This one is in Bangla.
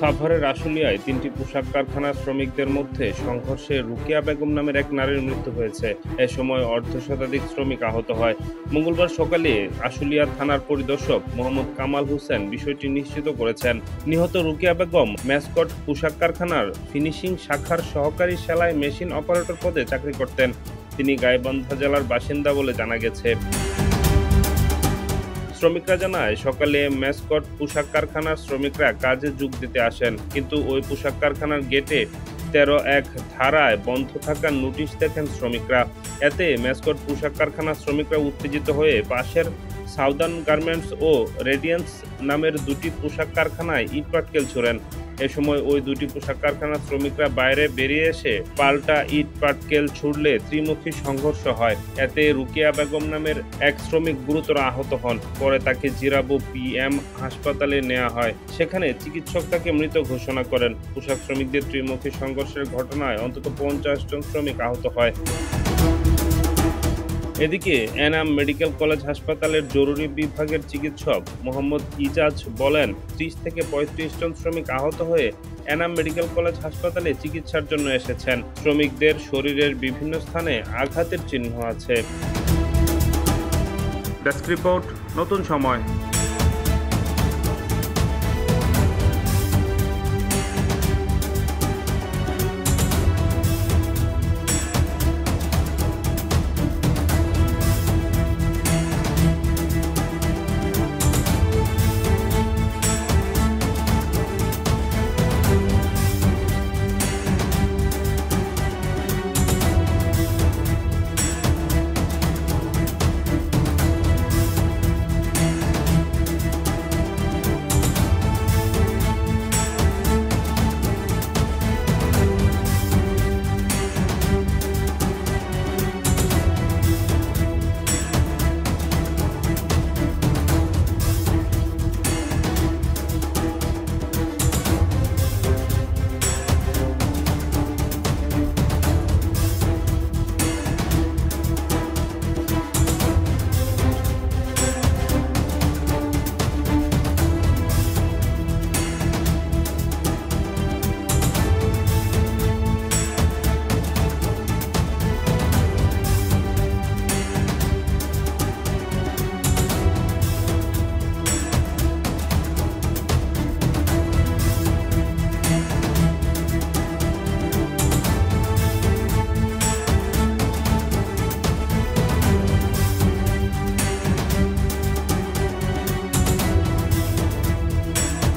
সাভারের আশুলিয়ায় ৩টি পোশাক কারখানার শ্রমিকদের মধ্যে সংঘর্ষে রুকিয়া বেগম নামের এক নারীর মৃত্যু হয়েছে। এ সময় অর্ধশতাধিক শ্রমিক আহত হয়। মঙ্গলবার সকালে আশুলিয়া থানার পরিদর্শক মোহাম্মদ কামাল হোসেন বিষয়টি নিশ্চিত করেছেন। নিহত রুকিয়া বেগম ম্যাসকট পোশাক কারখানার ফিনিশিং শাখার সহকারী সেলাই মেশিন অপারেটর পদে চাকরি করতেন। তিনি গাইবান্ধা জেলার বাসিন্দা বলে জানা গেছে। শ্রমিকরা জানায়, সকালে ম্যাসকট পোশাক কারখানার শ্রমিকরা কাজে যোগ দিতে আসেন, কিন্তু ওই পোশাক কারখানার গেটে 13(1) ধারায় বন্ধ থাকার নোটিশ দেখেন শ্রমিকরা। এতে ম্যাসকট পোশাক কারখানার শ্রমিকরা উত্তেজিত হয়ে পাশের সাউদার্ন গার্মেন্টস ও রেডিয়েন্স নামের দুটি পোশাক কারখানায় ইটপাটকেল ছোড়েন। এ সময় ওই দুটি পোশাক কারখানার শ্রমিকরা বাইরে বেরিয়ে এসে পাল্টা ইট পাটকেল ছুড়লে ত্রিমুখী সংঘর্ষ হয়। এতে রুকিয়া বেগম নামের এক শ্রমিক গুরুতর আহত হন। পরে তাকে জিরাবো PM হাসপাতালে নেওয়া হয়। সেখানে চিকিৎসক তাকে মৃত ঘোষণা করেন। পোশাক শ্রমিকদের ত্রিমুখী সংঘর্ষের ঘটনায় অন্তত 50 জন শ্রমিক আহত হয়। এদিকে এনাম মেডিকেল কলেজ হাসপাতালের জরুরি বিভাগের চিকিৎসক মোহাম্মদ ইজাজ বলেন, 30 থেকে 35 জন শ্রমিক আহত হয়ে এনাম মেডিকেল কলেজ হাসপাতালে চিকিৎসার জন্য এসেছেন। শ্রমিকদের শরীরের বিভিন্ন স্থানে আঘাতের চিহ্ন আছে। ডেস্ক রিপোর্ট, নতুন সময়।